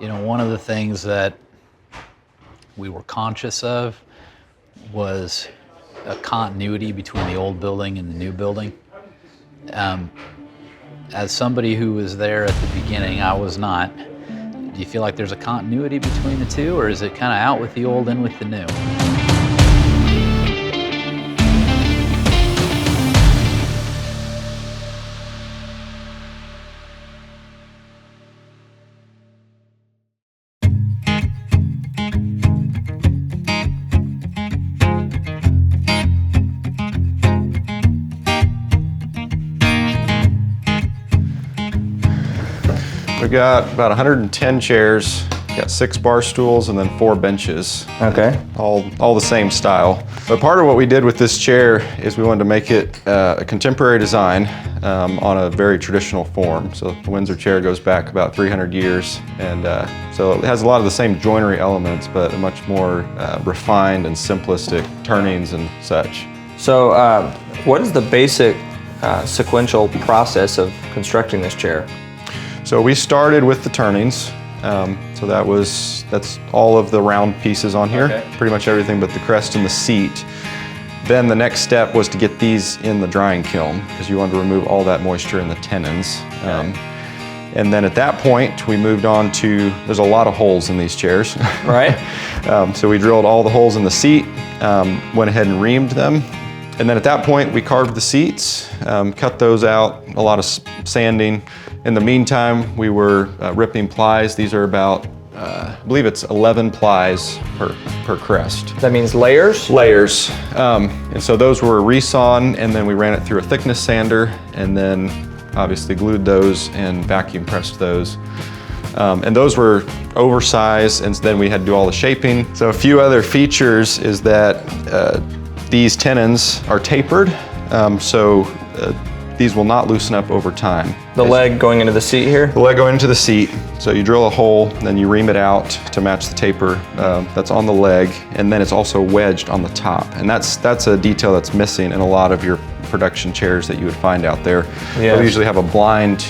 You know, one of the things that we were conscious of was a continuity between the old building and the new building. As somebody who was there at the beginning, I was not. Do you feel like there's a continuity between the two, or is it kind of out with the old, in with the new? We've got about 110 chairs, got 6 bar stools, and then 4 benches. Okay. All the same style. But part of what we did with this chair is we wanted to make it a contemporary design on a very traditional form. So the Windsor chair goes back about 300 years, and so it has a lot of the same joinery elements, but a much more refined and simplistic turnings and such. So what is the basic sequential process of constructing this chair? So we started with the turnings. So that's all of the round pieces on here, Okay. Pretty much everything but the crest and the seat. Then the next step was to get these in the drying kiln because you wanted to remove all that moisture in the tenons. And then at that point, we moved on to, there's a lot of holes in these chairs. Right. So we drilled all the holes in the seat, went ahead and reamed them. And then at that point, we carved the seats, cut those out, a lot of sanding. In the meantime, we were ripping plies. These are about, I believe it's 11 plies per crest. That means layers? Layers. And so those were resawn, and then we ran it through a thickness sander, and then obviously glued those and vacuum pressed those. And those were oversized, and then we had to do all the shaping. So a few other features is that these tenons are tapered, these will not loosen up over time. The leg going into the seat here? The leg going into the seat. So you drill a hole, then you ream it out to match the taper that's on the leg, and then it's also wedged on the top. And that's a detail that's missing in a lot of your production chairs that you would find out there. Yeah. They'll usually have a blind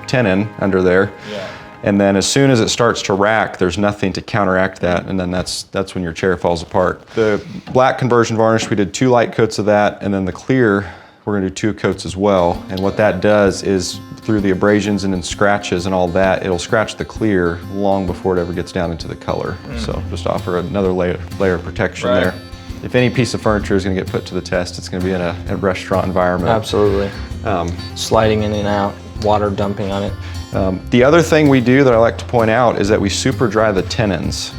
tenon under there. Yeah. And then as soon as it starts to rack, there's nothing to counteract that, and then that's when your chair falls apart. The black conversion varnish, we did 2 light coats of that, and then the clear, we're gonna do 2 coats as well. And what that does is through the abrasions and then scratches and all that, it'll scratch the clear long before it ever gets down into the color. So just offer another layer of protection there. If any piece of furniture is gonna get put to the test, it's gonna be in a restaurant environment. Absolutely. Sliding in and out, water dumping on it. The other thing we do that I like to point out is that we super dry the tenons.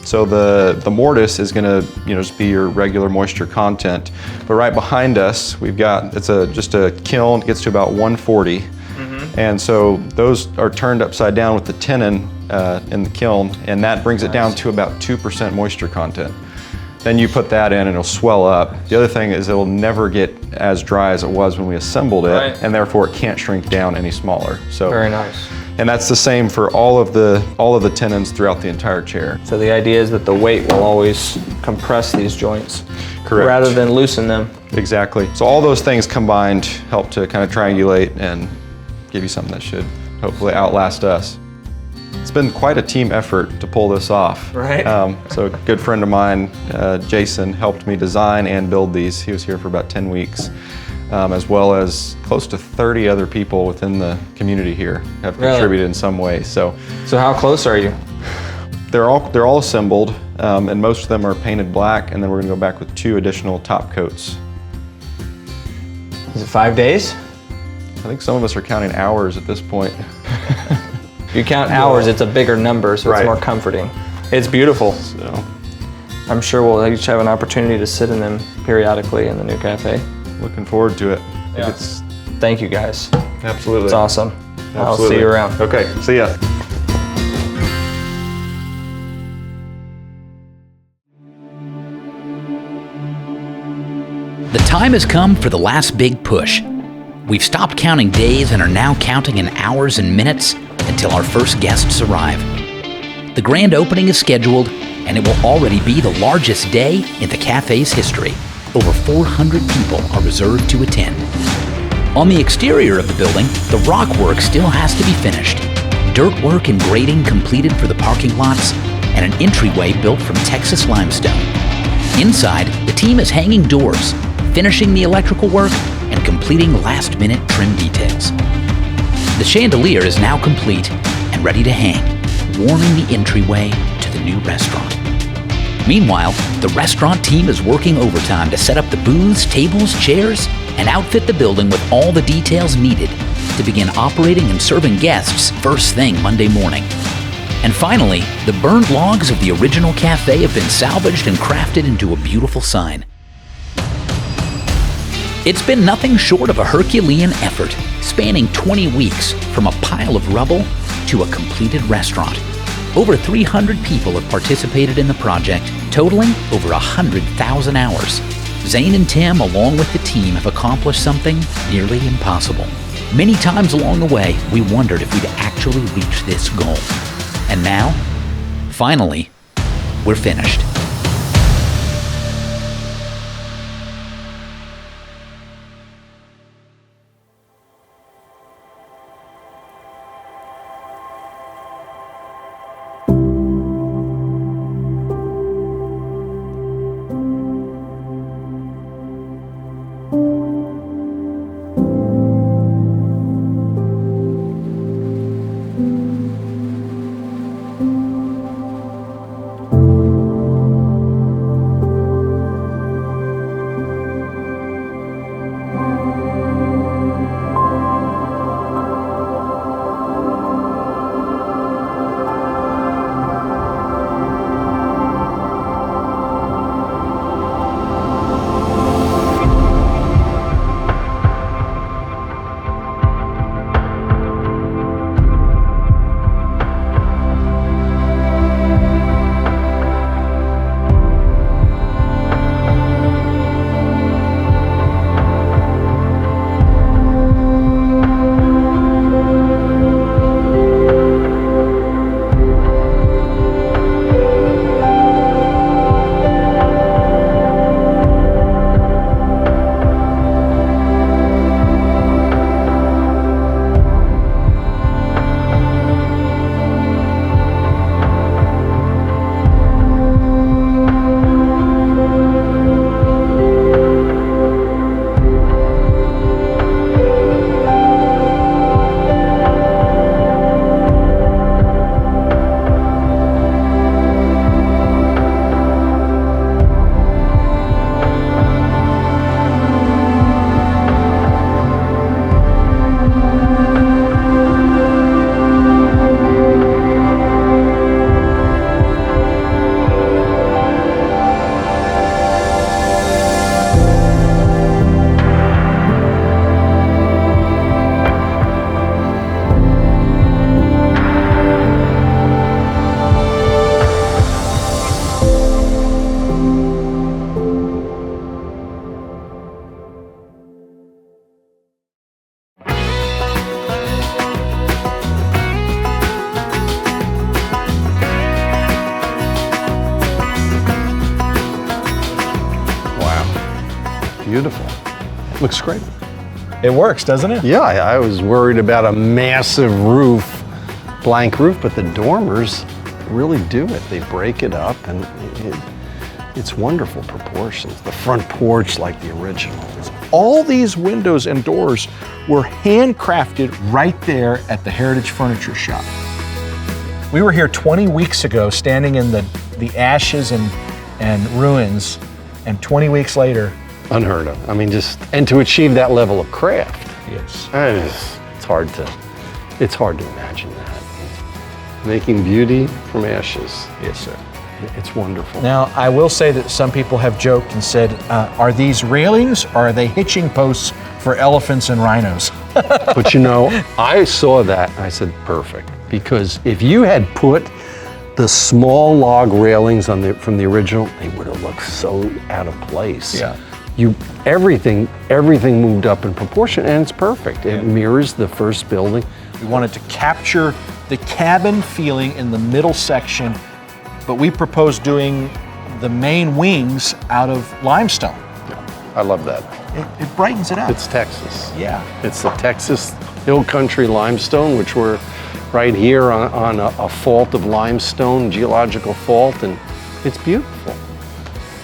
So the mortise is gonna just be your regular moisture content, but right behind us we've got, it's just a kiln, it gets to about 140, and so those are turned upside down with the tenon in the kiln, and that brings it down to about 2% moisture content. Then you put that in and it'll swell up. The other thing is it'll never get as dry as it was when we assembled it, and therefore it can't shrink down any smaller. So very nice. And that's the same for all of the tenons throughout the entire chair. So the idea is that the weight will always compress these joints. Correct. Rather than loosen them. Exactly. So all those things combined help to kind of triangulate and give you something that should hopefully outlast us. It's been quite a team effort to pull this off. Right. So a good friend of mine, Jason, helped me design and build these. He was here for about 10 weeks. As well as close to 30 other people within the community here have contributed in some way. So how close are you? they're all assembled, and most of them are painted black, and then we're gonna go back with 2 additional top coats. Is it 5 days? I think some of us are counting hours at this point. If you count hours, it's a bigger number, so it's more comforting. It's beautiful. So I'm sure we'll each have an opportunity to sit in them periodically in the new cafe. looking forward to it. Yeah. Thank you guys. Absolutely. It's awesome. Absolutely. I'll see you around. Okay, see ya. The time has come for the last big push. We've stopped counting days and are now counting in hours and minutes until our first guests arrive. The grand opening is scheduled, and it will already be the largest day in the cafe's history. Over 400 people are reserved to attend. On the exterior of the building, the rock work still has to be finished. dirt work and grading completed for the parking lots, and an entryway built from Texas limestone. Inside, the team is hanging doors, finishing the electrical work, and completing last-minute trim details. The chandelier is now complete and ready to hang, warming the entryway to the new restaurant. Meanwhile, the restaurant team is working overtime to set up the booths, tables, chairs, and outfit the building with all the details needed to begin operating and serving guests first thing Monday morning. And finally, the burned logs of the original cafe have been salvaged and crafted into a beautiful sign. It's been nothing short of a Herculean effort, spanning 20 weeks from a pile of rubble to a completed restaurant. Over 300 people have participated in the project, totaling over 100,000 hours. Zane and Tim, along with the team, have accomplished something nearly impossible. Many times along the way, we wondered if we'd actually reach this goal. And now, finally, we're finished. Beautiful. Looks great. It works, doesn't it? Yeah, I was worried about a massive roof, blank roof, but the dormers really do it. They break it up, and it's wonderful proportions. The front porch like the originals. All these windows and doors were handcrafted right there at the Heritage Furniture Shop. We were here 20 weeks ago, standing in the ashes and ruins, and 20 weeks later, Unheard of. I mean, and to achieve that level of craft. yes. It's hard to imagine that. Making beauty from ashes. Yes, sir. It's wonderful. Now, I will say that some people have joked and said, are these railings or are they hitching posts for elephants and rhinos? But you know, I saw that and I said, perfect. Because if you had put the small log railings from the original, they would have looked so out of place. Yeah. Everything moved up in proportion, and it's perfect. It mirrors the first building. We wanted to capture the cabin feeling in the middle section, but we proposed doing the main wings out of limestone. I love that. It brightens it up. It's Texas. Yeah. It's the Texas Hill Country limestone, which we're right here on a fault of limestone, geological fault, and it's beautiful.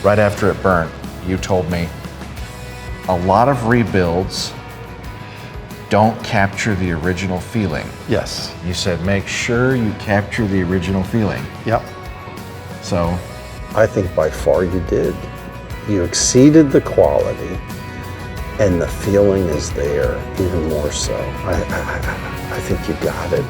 Right after it burnt, you told me a lot of rebuilds don't capture the original feeling. Yes. You said make sure you capture the original feeling. Yep. So I think by far you did. You exceeded the quality, and the feeling is there even more so. I think you got it.